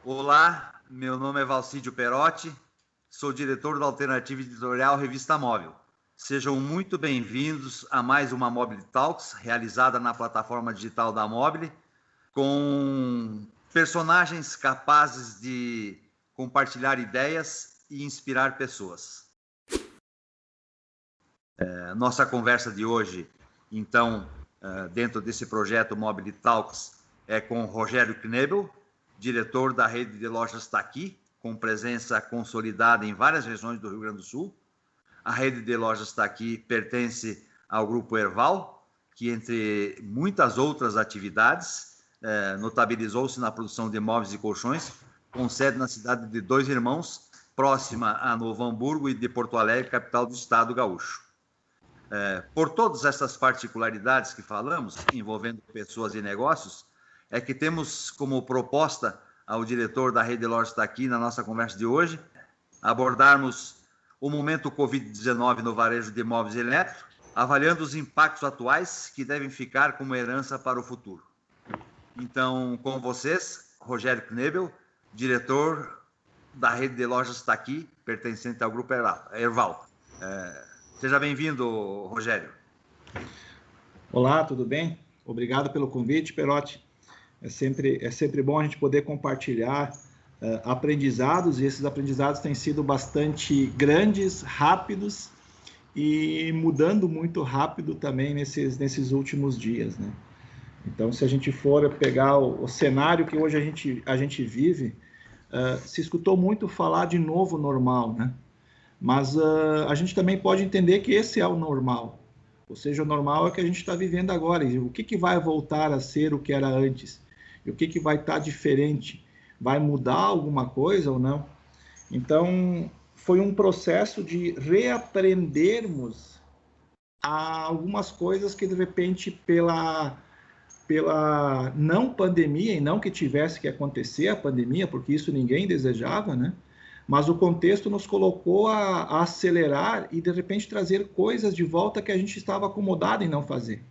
Olá, meu nome é Valcídio Perotti, sou diretor da Alternativa Editorial Revista Móvel. Sejam muito bem-vindos a mais uma Mobile Talks, realizada na plataforma digital da Mobile, com personagens capazes de compartilhar ideias e inspirar pessoas. Nossa conversa de hoje, então, dentro desse projeto Mobile Talks, é com Rogério Knebel, diretor da rede de lojas Taqui, com presença consolidada em várias regiões do Rio Grande do Sul. A rede de lojas Taqui pertence ao Grupo Erval, que, entre muitas outras atividades, notabilizou-se na produção de móveis e colchões, com sede na cidade de Dois Irmãos, próxima a Novo Hamburgo e de Porto Alegre, capital do estado gaúcho. Por todas essas particularidades que falamos, envolvendo pessoas e negócios, é que temos como proposta ao diretor da rede de lojas Taqui, na nossa conversa de hoje, abordarmos o momento Covid-19 no varejo de móveis e eletro, avaliando os impactos atuais que devem ficar como herança para o futuro. Então, com vocês, Rogério Knebel, diretor da rede de lojas Taqui, pertencente ao Grupo Erval. Seja bem-vindo, Rogério. Olá, tudo bem? Obrigado pelo convite, Perotti. É sempre bom a gente poder compartilhar aprendizados, e esses aprendizados têm sido bastante grandes, rápidos e mudando muito rápido também nesses últimos dias, né? Então, se a gente for pegar o cenário que hoje a gente vive, se escutou muito falar de novo normal, né? Mas a gente também pode entender que esse é o normal. Ou seja, o normal é o que a gente está vivendo agora. E o que vai voltar a ser o que era antes? E o que vai estar diferente? Vai mudar alguma coisa ou não? Então, foi um processo de reaprendermos algumas coisas que, de repente, pela não pandemia, e não que tivesse que acontecer a pandemia, porque isso ninguém desejava, né? Mas o contexto nos colocou a acelerar e, de repente, trazer coisas de volta que a gente estava acomodado em não fazer.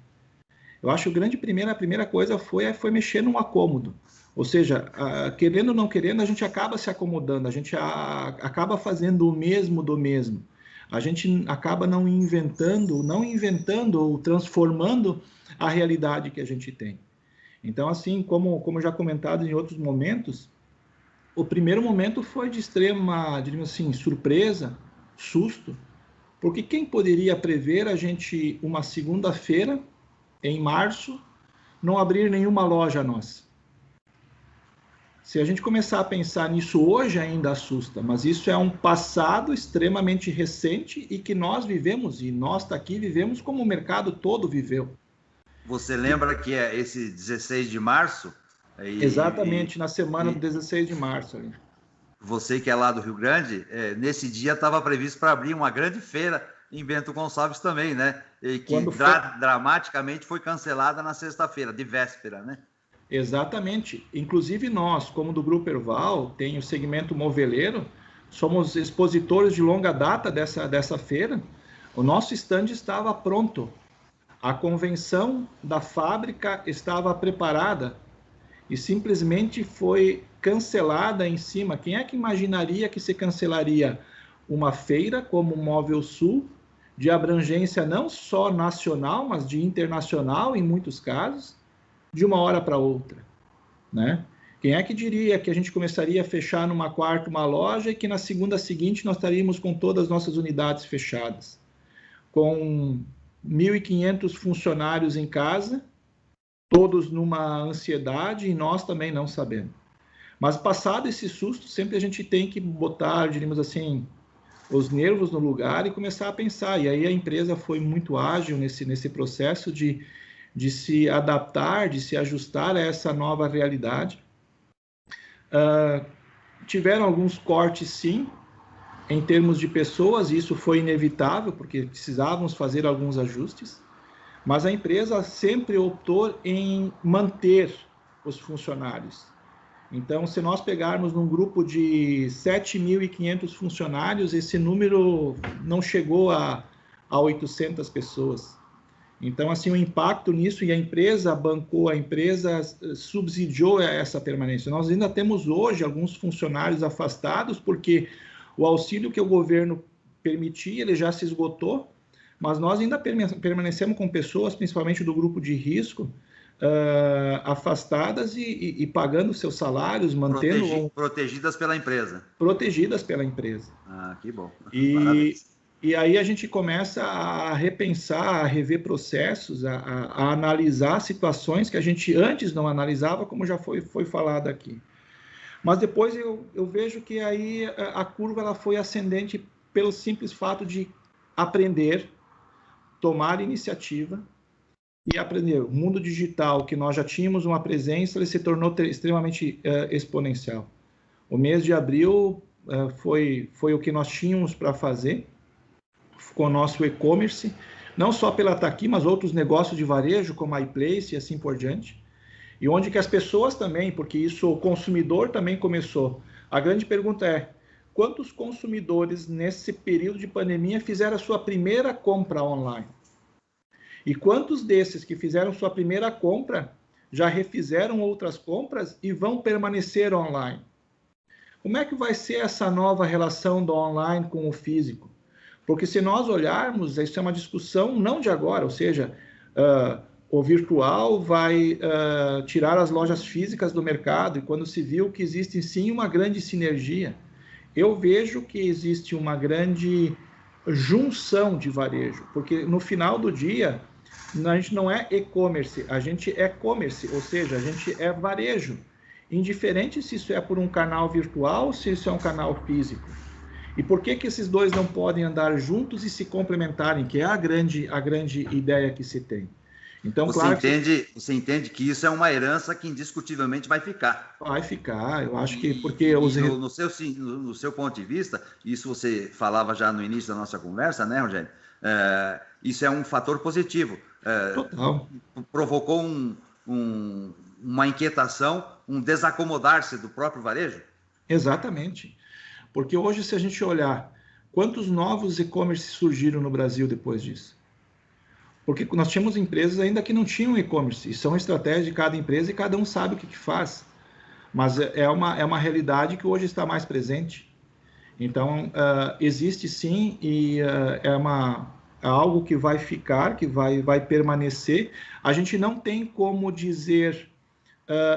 Eu acho que a primeira coisa foi mexer num acômodo. Ou seja, querendo ou não querendo, a gente acaba se acomodando, a gente acaba fazendo o mesmo do mesmo. A gente acaba não inventando ou transformando a realidade que a gente tem. Então, assim, como já comentado em outros momentos, o primeiro momento foi de extrema, diríamos assim, surpresa, susto, porque quem poderia prever a gente, uma segunda-feira, em março, não abrir nenhuma loja nossa? Se a gente começar a pensar nisso hoje, ainda assusta, mas isso é um passado extremamente recente e que nós vivemos, e nós aqui vivemos como o mercado todo viveu. Você lembra que é esse 16 de março? Exatamente, na semana do 16 de março. Ali. Você que é lá do Rio Grande, nesse dia estava previsto para abrir uma grande feira em Bento Gonçalves também, né? E que dramaticamente foi cancelada na sexta-feira, de véspera, né? Exatamente. Inclusive nós, como do Grupo Erval, tem o segmento moveleiro, somos expositores de longa data dessa feira. O nosso stand estava pronto. A convenção da fábrica estava preparada e simplesmente foi cancelada em cima. Quem é que imaginaria que se cancelaria uma feira como o Móvel Sul, de abrangência não só nacional, mas de internacional em muitos casos, de uma hora para outra, né? Quem é que diria que a gente começaria a fechar numa quarta uma loja e que na segunda seguinte nós estaríamos com todas as nossas unidades fechadas, com 1.500 funcionários em casa, todos numa ansiedade e nós também não sabendo. Mas passado esse susto, sempre a gente tem que botar, diríamos assim, os nervos no lugar e começar a pensar. E aí a empresa foi muito ágil nesse processo de se adaptar, de se ajustar a essa nova realidade. Tiveram alguns cortes, sim, em termos de pessoas, e isso foi inevitável, porque precisávamos fazer alguns ajustes, mas a empresa sempre optou em manter os funcionários. Então, se nós pegarmos num grupo de 7.500 funcionários, esse número não chegou a 800 pessoas. Então, assim, o impacto nisso, e a empresa bancou, a empresa subsidiou essa permanência. Nós ainda temos hoje alguns funcionários afastados, porque o auxílio que o governo permitia, ele já se esgotou, mas nós ainda permanecemos com pessoas, principalmente do grupo de risco, afastadas e pagando seus salários, mantendo... Protegidas pela empresa. Protegidas pela empresa. Ah, que bom. E aí a gente começa a repensar, a rever processos, a analisar situações que a gente antes não analisava, como já foi falado aqui. Mas depois eu vejo que aí a curva ela foi ascendente pelo simples fato de aprender, tomar iniciativa e aprender. O mundo digital, que nós já tínhamos uma presença, ele se tornou extremamente exponencial. O mês de abril foi o que nós tínhamos para fazer com o nosso e-commerce, não só pela Taqui, mas outros negócios de varejo, como a iPlace e assim por diante. E onde que as pessoas também, porque isso o consumidor também começou. A grande pergunta é, quantos consumidores nesse período de pandemia fizeram a sua primeira compra online? E quantos desses que fizeram sua primeira compra já refizeram outras compras e vão permanecer online? Como é que vai ser essa nova relação do online com o físico? Porque se nós olharmos, isso é uma discussão não de agora, ou seja, o virtual vai tirar as lojas físicas do mercado, e quando se viu que existe sim uma grande sinergia, eu vejo que existe uma grande junção de varejo, porque no final do dia, a gente não é e-commerce, a gente é commerce, ou seja, a gente é varejo, indiferente se isso é por um canal virtual, se isso é um canal físico. E por que esses dois não podem andar juntos e se complementarem, que é a grande ideia que se tem. Então, você entende que isso é uma herança que indiscutivelmente vai ficar. Vai ficar, eu acho que porque... No seu ponto de vista, isso você falava já no início da nossa conversa, né, Rogério? Isso é um fator positivo. Total. Provocou uma inquietação, um desacomodar-se do próprio varejo? Exatamente. Porque hoje, se a gente olhar quantos novos e-commerce surgiram no Brasil depois disso? Porque nós tínhamos empresas ainda que não tinham e-commerce, e são estratégias de cada empresa e cada um sabe o que faz. Mas é uma realidade que hoje está mais presente. Então, existe sim, e é algo que vai ficar, que vai permanecer. A gente não tem como dizer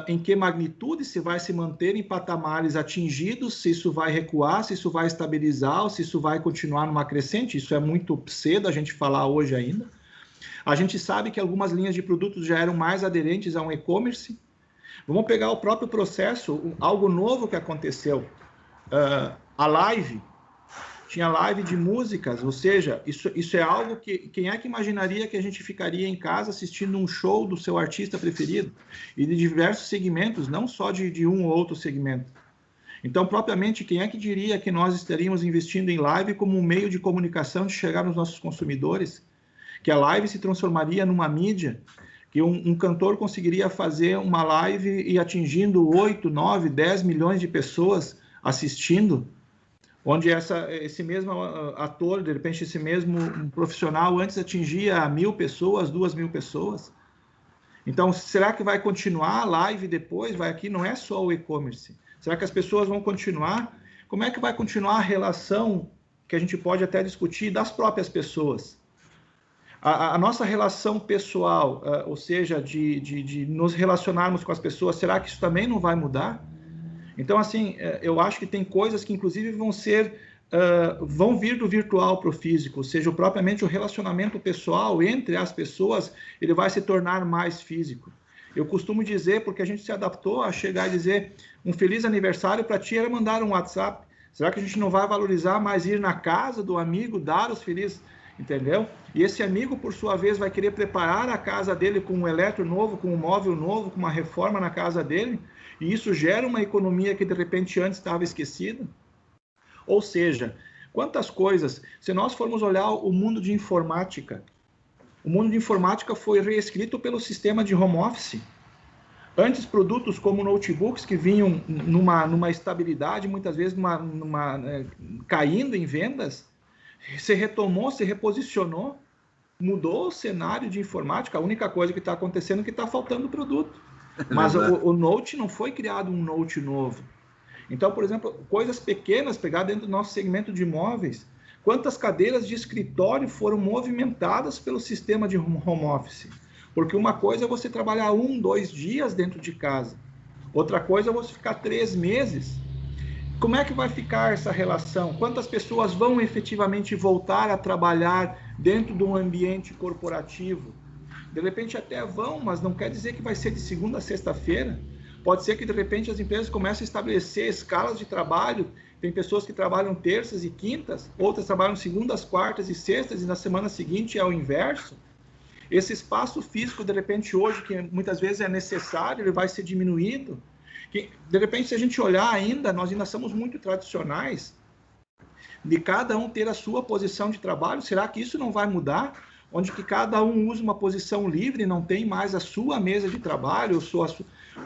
em que magnitude se vai se manter em patamares atingidos, se isso vai recuar, se isso vai estabilizar, ou se isso vai continuar numa crescente. Isso é muito cedo a gente falar hoje ainda. A gente sabe que algumas linhas de produtos já eram mais aderentes a um e-commerce. Vamos pegar o próprio processo, algo novo que aconteceu. A live, tinha live de músicas, ou seja, isso é algo que... Quem é que imaginaria que a gente ficaria em casa assistindo um show do seu artista preferido? E de diversos segmentos, não só de um ou outro segmento. Então, propriamente, quem é que diria que nós estaríamos investindo em live como um meio de comunicação de chegar nos nossos consumidores? Que a live se transformaria numa mídia, que um cantor conseguiria fazer uma live e atingindo 8, 9, 10 milhões de pessoas assistindo, onde esse mesmo ator, de repente, esse mesmo profissional antes atingia 1.000 pessoas, 2.000 pessoas. Então, será que vai continuar a live depois? Aqui não é só o e-commerce. Será que as pessoas vão continuar? Como é que vai continuar a relação, que a gente pode até discutir, das próprias pessoas? A nossa relação pessoal, ou seja, de nos relacionarmos com as pessoas, será que isso também não vai mudar? Então, assim, eu acho que tem coisas que, inclusive, vão vir do virtual para o físico, ou seja, propriamente o relacionamento pessoal entre as pessoas, ele vai se tornar mais físico. Eu costumo dizer, porque a gente se adaptou a chegar e dizer um feliz aniversário para ti era mandar um WhatsApp. Será que a gente não vai valorizar mais ir na casa do amigo, dar os felizes, entendeu? E esse amigo, por sua vez, vai querer preparar a casa dele com um eletro novo, com um móvel novo, com uma reforma na casa dele, e isso gera uma economia que, de repente, antes estava esquecida. Ou seja, quantas coisas... Se nós formos olhar o mundo de informática, o mundo de informática foi reescrito pelo sistema de home office. Antes, produtos como notebooks que vinham numa estabilidade, muitas vezes caindo em vendas, se retomou, se reposicionou mudou o cenário de informática, a única coisa que está acontecendo é que está faltando produto. Mas o Note não foi criado um Note novo. Então, por exemplo, coisas pequenas, pegar dentro do nosso segmento de imóveis, quantas cadeiras de escritório foram movimentadas pelo sistema de home office? Porque uma coisa é você trabalhar 1, 2 dias dentro de casa. Outra coisa é você ficar 3 meses. Como é que vai ficar essa relação? Quantas pessoas vão efetivamente voltar a trabalhar dentro de um ambiente corporativo? De repente até vão, mas não quer dizer que vai ser de segunda a sexta-feira. Pode ser que, de repente, as empresas comecem a estabelecer escalas de trabalho. Tem pessoas que trabalham terças e quintas, outras trabalham segundas, quartas e sextas, e na semana seguinte é o inverso. Esse espaço físico, de repente, hoje, que muitas vezes é necessário, ele vai ser diminuído. De repente, se a gente olhar ainda, nós ainda somos muito tradicionais, de cada um ter a sua posição de trabalho. Será que isso não vai mudar? Onde que cada um usa uma posição livre, não tem mais a sua mesa de trabalho,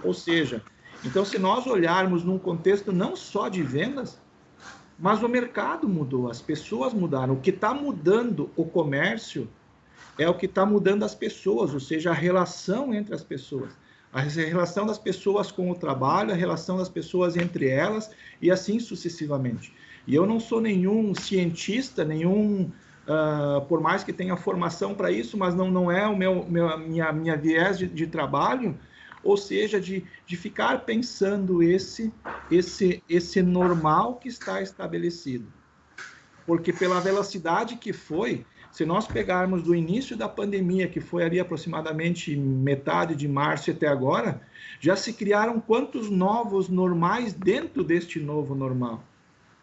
ou seja, então se nós olharmos num contexto não só de vendas, mas o mercado mudou, as pessoas mudaram. O que está mudando o comércio é o que está mudando as pessoas, ou seja, a relação entre as pessoas. A relação das pessoas com o trabalho, a relação das pessoas entre elas, e assim sucessivamente. E eu não sou nenhum cientista, por mais que tenha formação para isso, mas não é minha viés de trabalho, ou seja, de ficar pensando esse normal que está estabelecido. Porque pela velocidade que foi, se nós pegarmos do início da pandemia, que foi ali aproximadamente metade de março até agora, já se criaram quantos novos normais dentro deste novo normal?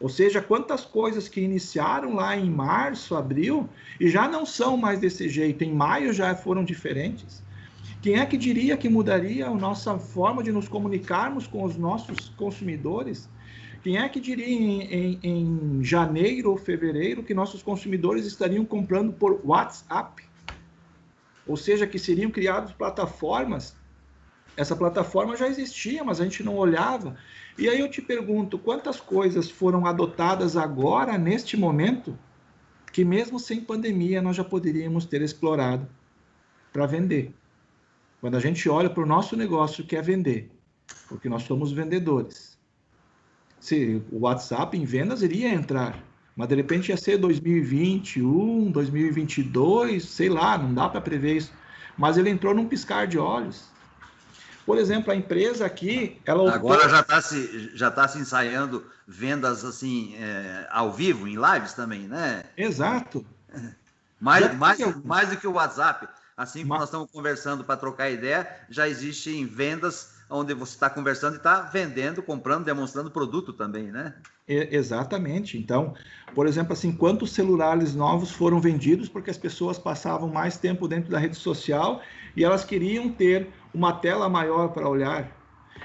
Ou seja, quantas coisas que iniciaram lá em março, abril, e já não são mais desse jeito, em maio já foram diferentes. Quem é que diria que mudaria a nossa forma de nos comunicarmos com os nossos consumidores? Quem é que diria em janeiro ou fevereiro que nossos consumidores estariam comprando por WhatsApp? Ou seja, que seriam criadas plataformas. Essa plataforma já existia, mas a gente não olhava. E aí eu te pergunto, quantas coisas foram adotadas agora, neste momento, que mesmo sem pandemia nós já poderíamos ter explorado para vender? Quando a gente olha para o nosso negócio que é vender, porque nós somos vendedores. Se o WhatsApp em vendas iria entrar, mas de repente ia ser 2021, 2022, sei lá, não dá para prever isso. Mas ele entrou num piscar de olhos. Por exemplo, a empresa aqui, ela agora já tá se ensaiando vendas assim ao vivo, em lives também, né? Exato. Mais do que o WhatsApp. Assim como nós estamos conversando para trocar ideia, já existem vendas onde você está conversando e está vendendo, comprando, demonstrando produto também, né? Exatamente. Então, por exemplo, assim, quantos celulares novos foram vendidos porque as pessoas passavam mais tempo dentro da rede social e elas queriam ter uma tela maior para olhar.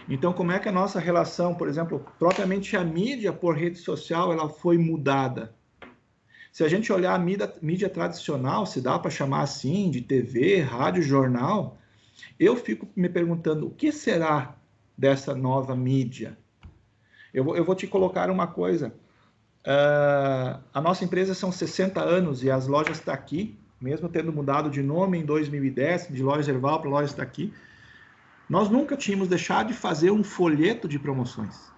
Então, como é que a nossa relação, por exemplo, propriamente a mídia por rede social, ela foi mudada? Se a gente olhar a mídia tradicional, se dá para chamar assim, de TV, rádio, jornal, eu fico me perguntando, o que será dessa nova mídia? Eu vou te colocar uma coisa. A nossa empresa são 60 anos e as lojas estão aqui, mesmo tendo mudado de nome em 2010, de Lojas Erval para Lojas Aqui. Nós nunca tínhamos deixado de fazer um folheto de promoções.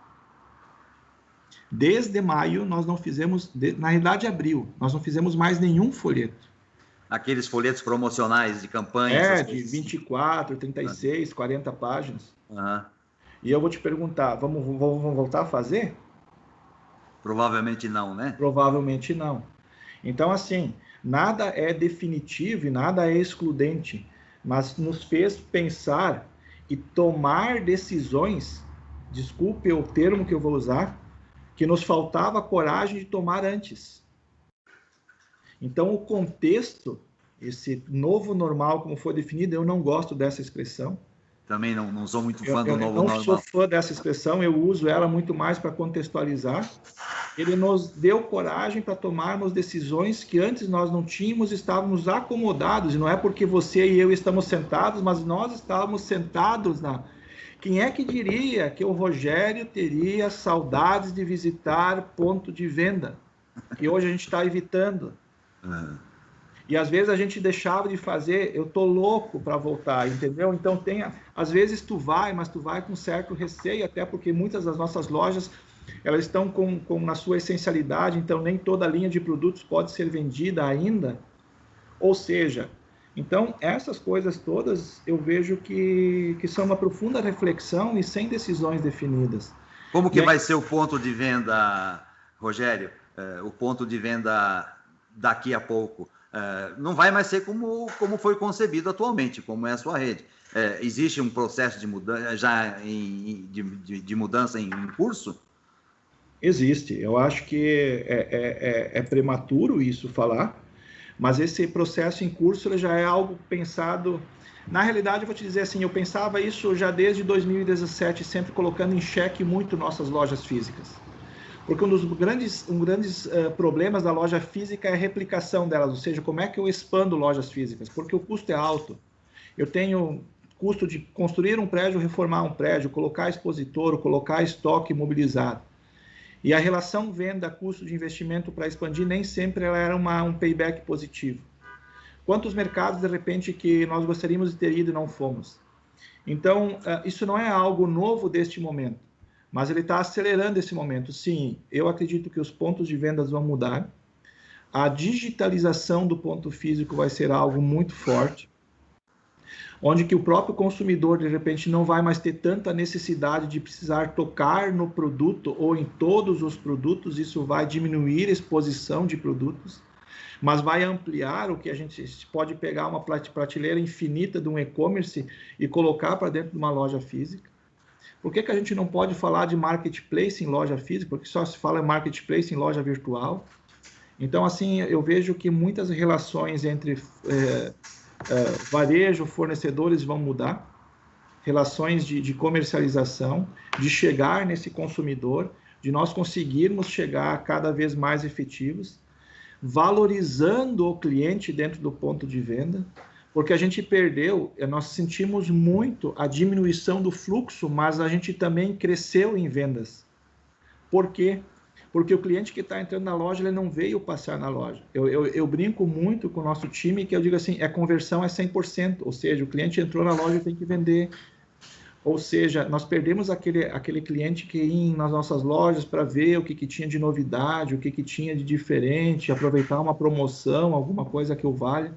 Desde maio, nós não fizemos, na realidade, abril, nós não fizemos mais nenhum folheto. Aqueles folhetos promocionais de campanha. De 24, 36, 40 páginas. Uhum. E eu vou te perguntar, vamos voltar a fazer? Provavelmente não, né? Provavelmente não. Então, assim, nada é definitivo e nada é excludente, mas nos fez pensar e tomar decisões, desculpe o termo que eu vou usar, que nos faltava coragem de tomar antes. Então, o contexto, esse novo normal, como foi definido, eu não gosto dessa expressão. Também não sou muito fã do novo normal. Eu não sou fã dessa expressão, eu uso ela muito mais para contextualizar. Ele nos deu coragem para tomarmos decisões que antes nós não tínhamos, estávamos acomodados, e não é porque você e eu estamos sentados, mas nós estávamos sentados na... Quem é que diria que o Rogério teria saudades de visitar ponto de venda? Que hoje a gente está evitando. E às vezes a gente deixava de fazer, eu tô louco para voltar, entendeu? Então às vezes tu vai, mas tu vai com certo receio, até porque muitas das nossas lojas, elas estão na sua essencialidade, então nem toda a linha de produtos pode ser vendida ainda. Ou seja, então essas coisas todas eu vejo que são uma profunda reflexão e sem decisões definidas. Como que vai ser o ponto de venda, Rogério? O ponto de venda daqui a pouco? Não vai mais ser como foi concebido atualmente, como é a sua rede. Existe um processo de mudança já de mudança em curso? Existe. Eu acho que é prematuro isso falar, mas esse processo em curso ele já é algo pensado. Na realidade, eu vou te dizer assim, eu pensava isso já desde 2017, sempre colocando em xeque muito nossas lojas físicas. Porque um dos grandes problemas da loja física é a replicação delas, ou seja, como é que eu expando lojas físicas? Porque o custo é alto. Eu tenho custo de construir um prédio, reformar um prédio, colocar expositor, colocar estoque imobilizado. E a relação venda-custo de investimento para expandir nem sempre ela era um payback positivo. Quantos mercados, de repente, que nós gostaríamos de ter ido e não fomos? Então, isso não é algo novo deste momento, mas ele está acelerando esse momento. Sim, eu acredito que os pontos de vendas vão mudar. A digitalização do ponto físico vai ser algo muito forte, onde que o próprio consumidor, de repente, não vai mais ter tanta necessidade de precisar tocar no produto ou em todos os produtos. Isso vai diminuir a exposição de produtos, mas vai ampliar o que a gente pode pegar uma prateleira infinita de um e-commerce e colocar para dentro de uma loja física. Por que a gente não pode falar de marketplace em loja física? Porque só se fala em marketplace em loja virtual. Então, assim, eu vejo que muitas relações entre varejo, fornecedores vão mudar, relações de comercialização, de chegar nesse consumidor, de nós conseguirmos chegar cada vez mais efetivos, valorizando o cliente dentro do ponto de venda, porque a gente perdeu, nós sentimos muito a diminuição do fluxo, mas a gente também cresceu em vendas. Por quê? Porque o cliente que está entrando na loja, ele não veio passar na loja. Eu brinco muito com o nosso time, que eu digo assim, a conversão é 100%, ou seja, o cliente entrou na loja e tem que vender. Ou seja, nós perdemos aquele cliente que ia nas nossas lojas para ver o que tinha de novidade, o que tinha de diferente, aproveitar uma promoção, alguma coisa que o valha.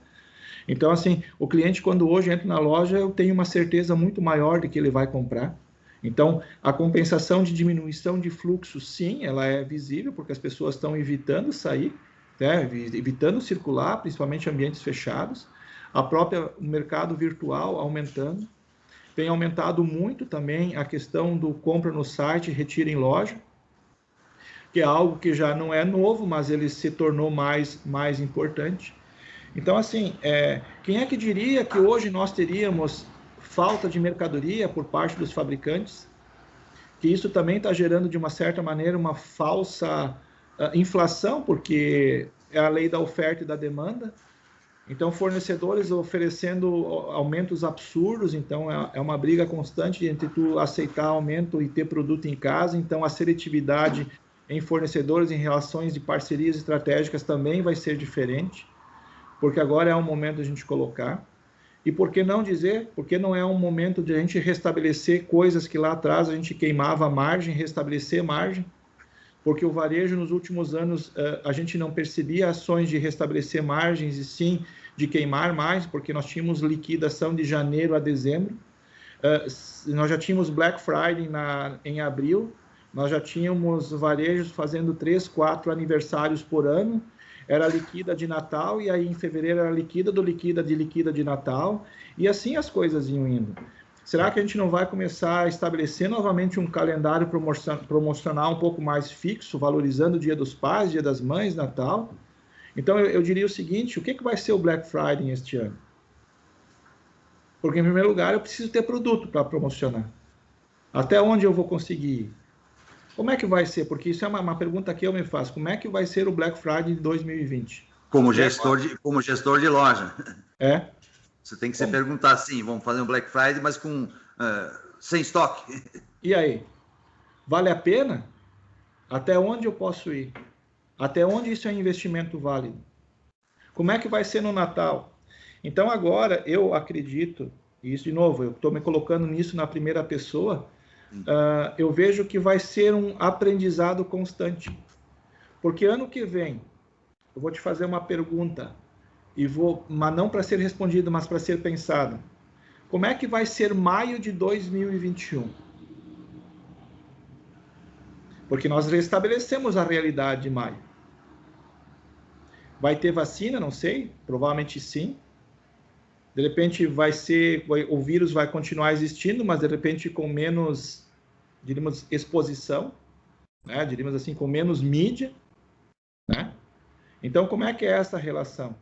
Então, assim, o cliente, quando hoje entra na loja, eu tenho uma certeza muito maior de que ele vai comprar. Então, a compensação de diminuição de fluxo, sim, ela é visível, porque as pessoas estão evitando sair, né? Evitando circular, principalmente em ambientes fechados. A própria mercado virtual aumentando. Tem aumentado muito também a questão do compra no site e retira em loja, que é algo que já não é novo, mas ele se tornou mais importante. Então, assim, quem é que diria que hoje nós teríamos falta de mercadoria por parte dos fabricantes? Que isso também está gerando, de uma certa maneira, uma falsa inflação, porque é a lei da oferta e da demanda. Então, fornecedores oferecendo aumentos absurdos, então é uma briga constante entre tu aceitar aumento e ter produto em casa. Então, a seletividade em fornecedores, em relações de parcerias estratégicas também vai ser diferente, porque agora é um momento de a gente colocar. E por que não dizer? Porque não é um momento de a gente restabelecer coisas que lá atrás a gente queimava a margem, restabelecer margem, porque o varejo nos últimos anos a gente não percebia ações de restabelecer margens e sim de queimar mais, porque nós tínhamos liquidação de janeiro a dezembro, nós já tínhamos Black Friday em abril, nós já tínhamos varejos fazendo 3, 4 aniversários por ano, era liquida de Natal, e aí em fevereiro era liquida de Natal, e assim as coisas iam indo. Será que a gente não vai começar a estabelecer novamente um calendário promocional um pouco mais fixo, valorizando o Dia dos Pais, Dia das Mães, Natal? Então eu diria o seguinte, o que vai ser o Black Friday este ano? Porque, em primeiro lugar, eu preciso ter produto para promocionar. Até onde eu vou conseguir ir? Como é que vai ser? Porque isso é uma pergunta que eu me faço. Como é que vai ser o Black Friday de 2020? Como gestor de loja. Você tem que se perguntar assim, vamos fazer um Black Friday, mas sem estoque. E aí? Vale a pena? Até onde eu posso ir? Até onde isso é investimento válido? Como é que vai ser no Natal? Então, agora, eu acredito, e isso, de novo, eu estou me colocando nisso na primeira pessoa, eu vejo que vai ser um aprendizado constante. Porque ano que vem, eu vou te fazer uma pergunta, mas não para ser respondida, mas para ser pensada. Como é que vai ser maio de 2021? Porque nós restabelecemos a realidade de maio. Vai ter vacina? Não sei, provavelmente sim. De repente o vírus vai continuar existindo, mas de repente com menos, diríamos, exposição, né? Diríamos assim, com menos mídia, né? Então, como é que é essa relação?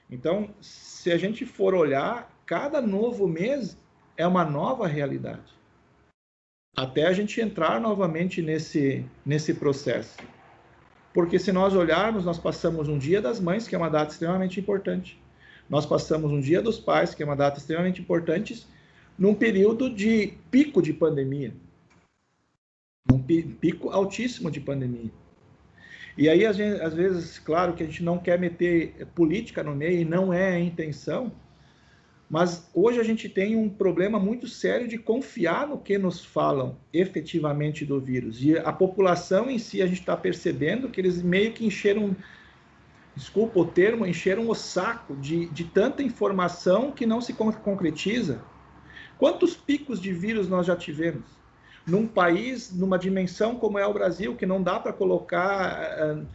Então, se a gente for olhar, cada novo mês é uma nova realidade. Até a gente entrar novamente nesse processo. Porque se nós olharmos, nós passamos um Dia das Mães, que é uma data extremamente importante. Nós passamos um Dia dos Pais, que é uma data extremamente importante, num período de pico de pandemia. Um pico altíssimo de pandemia. E aí, às vezes, claro que a gente não quer meter política no meio, e não é a intenção, mas hoje a gente tem um problema muito sério de confiar no que nos falam efetivamente do vírus. E a população em si, a gente está percebendo que eles meio que encheram, desculpa o termo, encheram o saco de tanta informação que não se concretiza. Quantos picos de vírus nós já tivemos? Num país, numa dimensão como é o Brasil, que não dá para colocar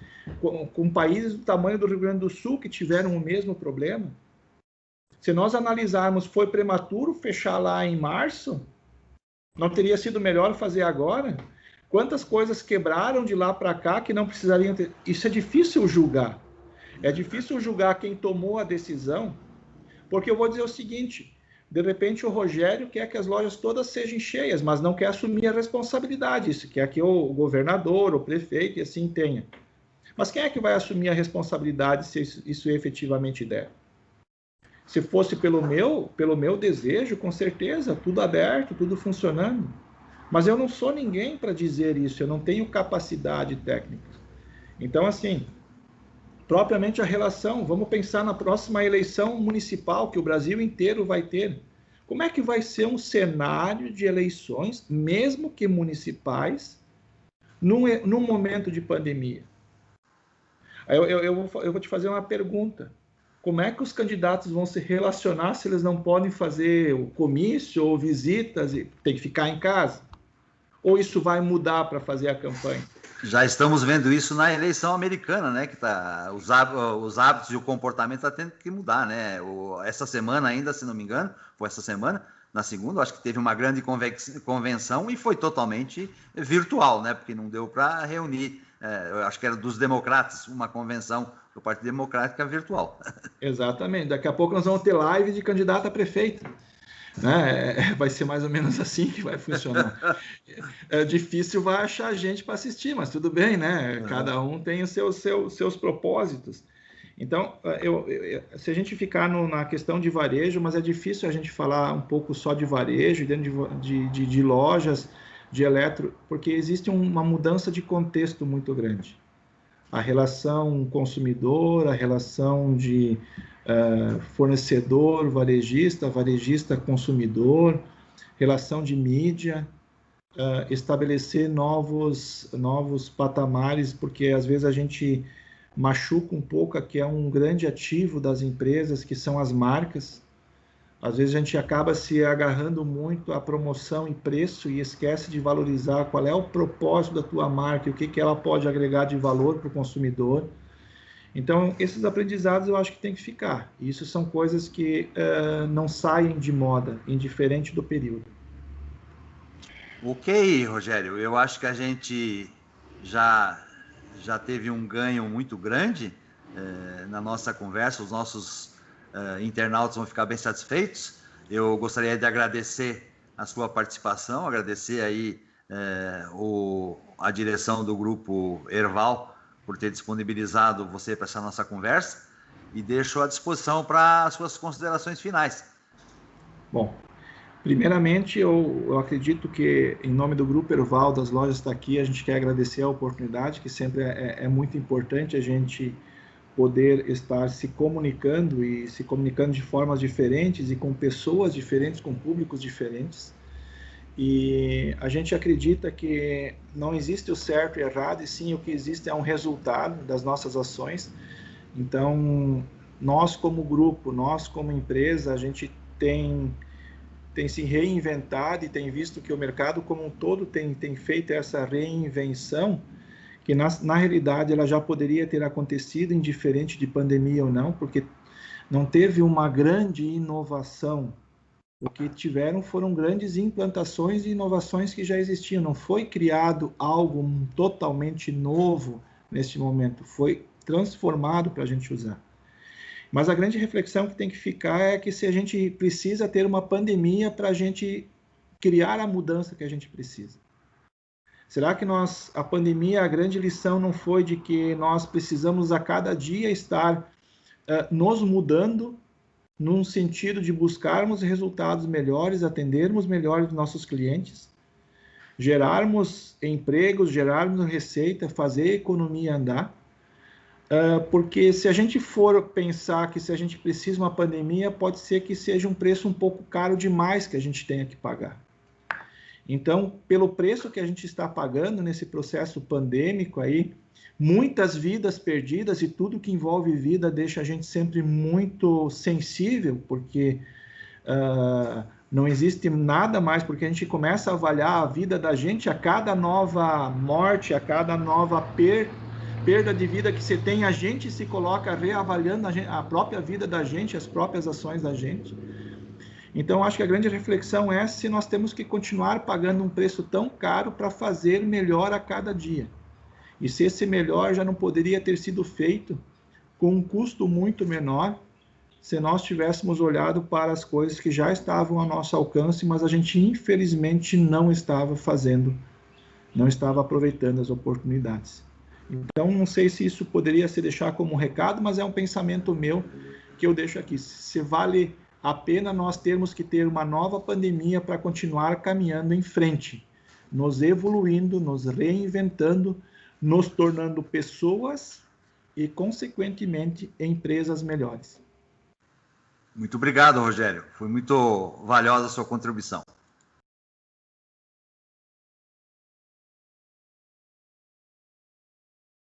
com países do tamanho do Rio Grande do Sul que tiveram o mesmo problema. Se nós analisarmos, foi prematuro fechar lá em março? Não teria sido melhor fazer agora? Quantas coisas quebraram de lá para cá que não precisariam ter? Isso é difícil julgar. É difícil julgar quem tomou a decisão, porque eu vou dizer o seguinte, de repente o Rogério quer que as lojas todas sejam cheias, mas não quer assumir a responsabilidade. Isso quer que o governador, o prefeito e assim tenha. Mas quem é que vai assumir a responsabilidade se isso efetivamente der? Se fosse pelo meu desejo, com certeza, tudo aberto, tudo funcionando. Mas eu não sou ninguém para dizer isso, eu não tenho capacidade técnica. Então, assim, propriamente a relação, vamos pensar na próxima eleição municipal que o Brasil inteiro vai ter. Como é que vai ser um cenário de eleições, mesmo que municipais, num momento de pandemia? Eu vou te fazer uma pergunta. Como é que os candidatos vão se relacionar se eles não podem fazer o comício ou visitas e tem que ficar em casa? Ou isso vai mudar para fazer a campanha? Já estamos vendo isso na eleição americana, né? Que os hábitos e o comportamento estão tendo que mudar, né? Essa semana ainda, se não me engano, foi essa semana, na segunda, acho que teve uma grande convenção e foi totalmente virtual, né? Porque não deu para reunir, eu acho que era dos democratas, uma convenção do Partido Democrático virtual. Exatamente. Daqui a pouco nós vamos ter live de candidato a prefeito. Né? Vai ser mais ou menos assim que vai funcionar. É difícil, vai achar gente para assistir, mas tudo bem, né? Cada um tem os seus propósitos. Então, se a gente ficar na questão de varejo, mas é difícil a gente falar um pouco só de varejo, dentro de lojas, de eletro, porque existe uma mudança de contexto muito grande. A relação consumidor, a relação de fornecedor, varejista, consumidor, relação de mídia, estabelecer novos patamares, porque às vezes a gente machuca um pouco, que é um grande ativo das empresas, que são as marcas. Às vezes a gente acaba se agarrando muito à promoção e preço e esquece de valorizar qual é o propósito da tua marca e o que ela pode agregar de valor para o consumidor. Então, esses aprendizados eu acho que tem que ficar. Isso são coisas que não saem de moda, indiferente do período. Ok, Rogério, eu acho que a gente já teve um ganho muito grande na nossa conversa, os nossos internautas vão ficar bem satisfeitos. Eu gostaria de agradecer a sua participação, agradecer aí a direção do Grupo Erval por ter disponibilizado você para essa nossa conversa e deixo à disposição para as suas considerações finais. Bom, primeiramente eu acredito que em nome do Grupo Erval, das lojas Está Aqui, a gente quer agradecer a oportunidade, que sempre é muito importante a gente poder estar se comunicando e se comunicando de formas diferentes e com pessoas diferentes, com públicos diferentes. E a gente acredita que não existe o certo e errado, e sim o que existe é um resultado das nossas ações. Então, nós como grupo, nós como empresa, a gente tem se reinventado e tem visto que o mercado como um todo tem feito essa reinvenção, que na realidade ela já poderia ter acontecido indiferente de pandemia ou não, porque não teve uma grande inovação. O que tiveram foram grandes implantações e inovações que já existiam. Não foi criado algo totalmente novo neste momento, foi transformado para a gente usar. Mas a grande reflexão que tem que ficar é que se a gente precisa ter uma pandemia para a gente criar a mudança que a gente precisa. Será que a pandemia, a grande lição não foi de que nós precisamos a cada dia estar nos mudando num sentido de buscarmos resultados melhores, atendermos melhor os nossos clientes, gerarmos empregos, gerarmos receita, fazer a economia andar? Porque se a gente for pensar que se a gente precisa de uma pandemia, pode ser que seja um preço um pouco caro demais que a gente tenha que pagar. Então, pelo preço que a gente está pagando nesse processo pandêmico aí, muitas vidas perdidas, e tudo que envolve vida deixa a gente sempre muito sensível, porque não existe nada mais, porque a gente começa a avaliar a vida da gente a cada nova morte, a cada nova perda de vida que você tem, a gente se coloca reavaliando a própria vida da gente, as próprias ações da gente. Então, acho que a grande reflexão é se nós temos que continuar pagando um preço tão caro para fazer melhor a cada dia. E se esse melhor já não poderia ter sido feito com um custo muito menor, se nós tivéssemos olhado para as coisas que já estavam ao nosso alcance, mas a gente infelizmente não estava fazendo, não estava aproveitando as oportunidades. Então, não sei se isso poderia se deixar como um recado, mas é um pensamento meu que eu deixo aqui. Se vale a pena nós termos que ter uma nova pandemia para continuar caminhando em frente, nos evoluindo, nos reinventando, nos tornando pessoas e, consequentemente, empresas melhores. Muito obrigado, Rogério. Foi muito valiosa a sua contribuição.